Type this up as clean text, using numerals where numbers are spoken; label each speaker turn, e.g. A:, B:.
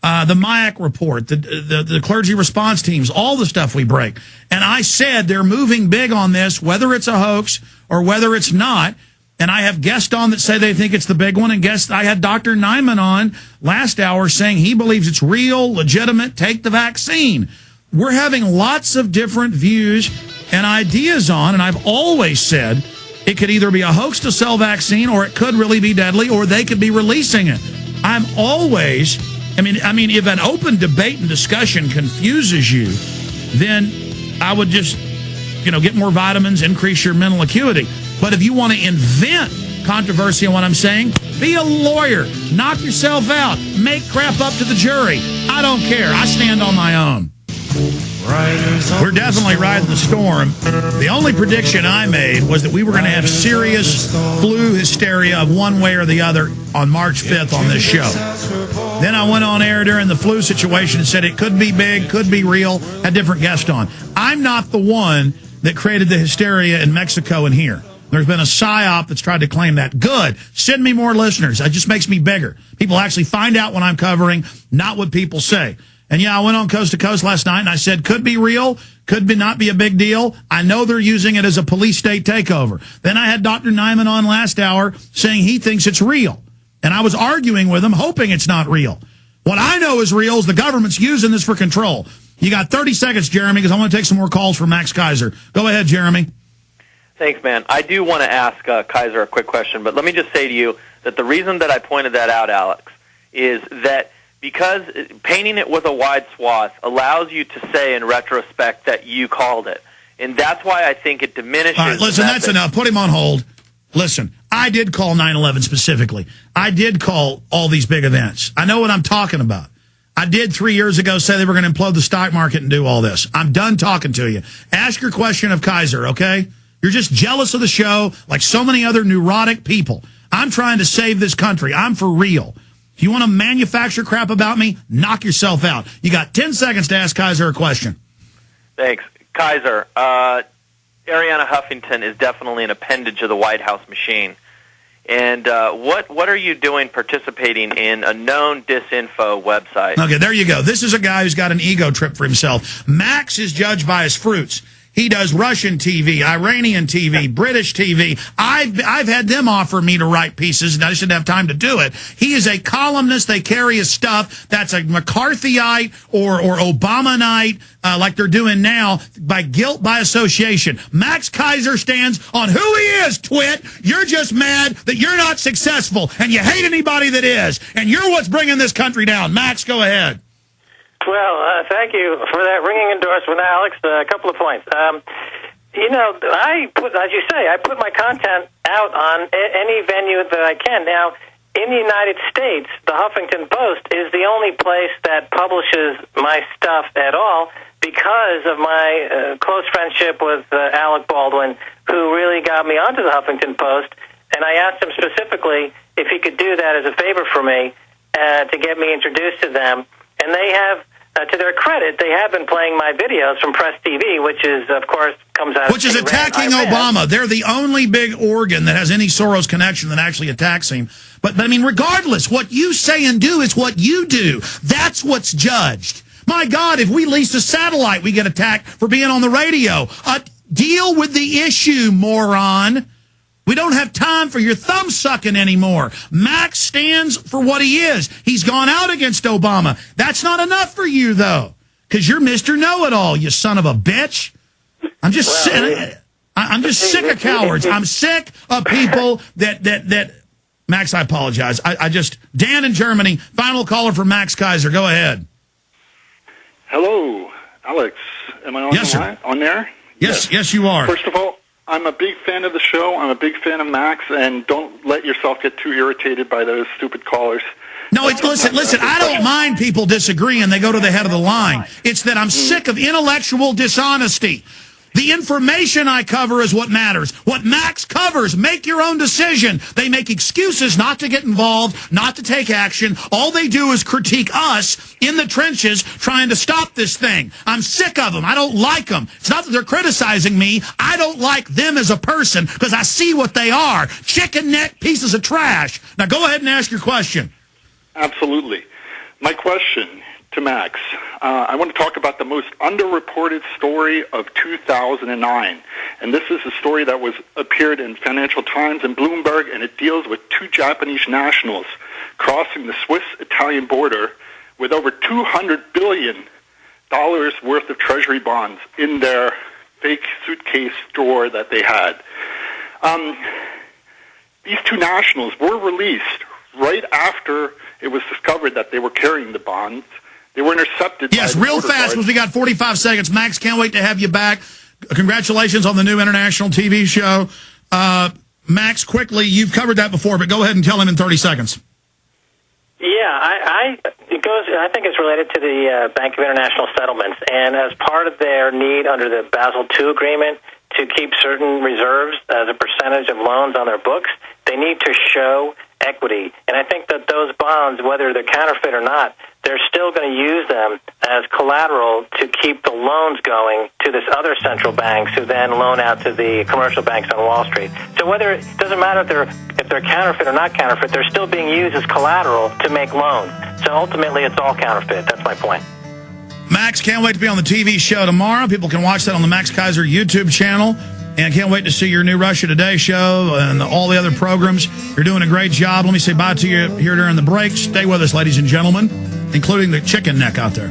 A: the MIAC report, the clergy response teams, all the stuff we break. And I said they're moving big on this, whether it's a hoax or whether it's not. And I have guests on that say they think it's the big one. And I had Dr. Niman on last hour saying he believes it's real, legitimate, take the vaccine. We're having lots of different views and ideas on, and I've always said it could either be a hoax to sell vaccine or it could really be deadly or they could be releasing it. I'm always, I mean, if an open debate and discussion confuses you, then I would just, get more vitamins, increase your mental acuity. But if you want to invent controversy on what I'm saying, be a lawyer, knock yourself out, make crap up to the jury. I don't care. I stand on my own. We're definitely riding the storm. The only prediction I made was that we were going to have serious flu hysteria of one way or the other on March 5th on this show. Then I went on air during the flu situation and said it could be big, could be real, had different guests on. I'm not the one that created the hysteria in Mexico and here. There's been a psyop that's tried to claim that. Good. Send me more listeners. It just makes me bigger. People actually find out what I'm covering, not what people say. And yeah, I went on Coast to Coast last night and I said, could be real, could be not be a big deal. I know they're using it as a police state takeover. Then I had Dr. Niman on last hour saying he thinks it's real. And I was arguing with him, hoping it's not real. What I know is real is the government's using this for control. You got 30 seconds, Jeremy, because I want to take some more calls from Max Keiser. Go ahead, Jeremy.
B: Thanks, man. I do want to ask Keiser a quick question, but let me just say to you that the reason that I pointed that out, Alex, is that because painting it with a wide swath allows you to say in retrospect that you called it. And that's why I think it diminishes.
A: All right, listen, that's enough. Put him on hold. Listen, I did call 9/11 specifically. I did call all these big events. I know what I'm talking about. I did 3 years ago say they were going to implode the stock market and do all this. I'm done talking to you. Ask your question of Keiser, okay? You're just jealous of the show like so many other neurotic people. I'm trying to save this country. I'm for real. If you want to manufacture crap about me, knock yourself out. You got 10 seconds to ask Keiser a question.
B: Thanks. Keiser, Arianna Huffington is definitely an appendage of the White House machine. And what are you doing participating in a known disinfo website?
A: Okay, there you go. This is a guy who's got an ego trip for himself. Max is judged by his fruits. He does Russian TV, Iranian TV, British TV. I've had them offer me to write pieces, and I just didn't have time to do it. He is a columnist. They carry his stuff. That's a McCarthyite or Obamanite, like they're doing now, by guilt by association. Max Keiser stands on who he is, twit. You're just mad that you're not successful, and you hate anybody that is, and you're what's bringing this country down. Max, go ahead.
C: Well, thank you for that ringing endorsement, Alex. A couple of points. As you say, I put my content out on any venue that I can. Now, in the United States, the Huffington Post is the only place that publishes my stuff at all because of my close friendship with Alec Baldwin, who really got me onto the Huffington Post. And I asked him specifically if he could do that as a favor for me to get me introduced to them. And they have, to their credit, they have been playing my videos from Press TV, which is, of course, comes out
A: which is attacking Obama. They're the only big organ that has any Soros connection that actually attacks him. But I mean, regardless, what you say and do is what you do. That's what's judged. My God, if we lease a satellite, we get attacked for being on the radio. Deal with the issue, moron. We don't have time for your thumb sucking anymore. Max stands for what he is. He's gone out against Obama. That's not enough for you, though, because you're Mr. Know-it-all, you son of a bitch. I'm just sick of cowards. I'm sick of people that Max, I apologize. Dan in Germany, final caller for Max Keiser. Go ahead.
D: Hello, Alex. Am I on
A: yes,
D: the line? On there?
A: Yes, you are.
D: First of all, I'm a big fan of the show. I'm a big fan of Max, and don't let yourself get too irritated by those stupid callers.
A: No, listen, I don't mind people disagreeing. They go to the head of the line. It's that I'm sick of intellectual dishonesty. The information I cover is what matters. What Max covers, make your own decision. They make excuses not to get involved, not to take action. All they do is critique us in the trenches trying to stop this thing. I'm sick of them. I don't like them. It's not that they're criticizing me. I don't like them as a person because I see what they are. Chicken neck pieces of trash. Now go ahead and ask your question.
D: Absolutely. My question to Max, I want to talk about the most underreported story of 2009. And this is a story that appeared in Financial Times and Bloomberg, and it deals with two Japanese nationals crossing the Swiss-Italian border with over $200 billion worth of treasury bonds in their fake suitcase drawer that they had. These two nationals were released right after it was discovered that they were carrying the bonds. They were intercepted.
A: Yes, real fast, because we got 45 seconds. Max, can't wait to have you back. Congratulations on the new international TV show. Max, quickly, you've covered that before, but go ahead and tell him in 30 seconds.
C: Yeah, I think it's related to the Bank of International Settlements, and as part of their need under the Basel II agreement to keep certain reserves as a percentage of loans on their books, they need to show equity. And I think that those bonds, whether they're counterfeit or not, they're still going to use them as collateral to keep the loans going to this other central banks who then loan out to the commercial banks on Wall Street. So whether it doesn't matter if they're counterfeit or not counterfeit, they're still being used as collateral to make loans. So ultimately, it's all counterfeit. That's my point.
A: Max, can't wait to be on the TV show tomorrow. People can watch that on the Max Keiser YouTube channel. And can't wait to see your new Russia Today show and all the other programs. You're doing a great job. Let me say bye to you here during the break. Stay with us, ladies and gentlemen, including the chicken neck out there.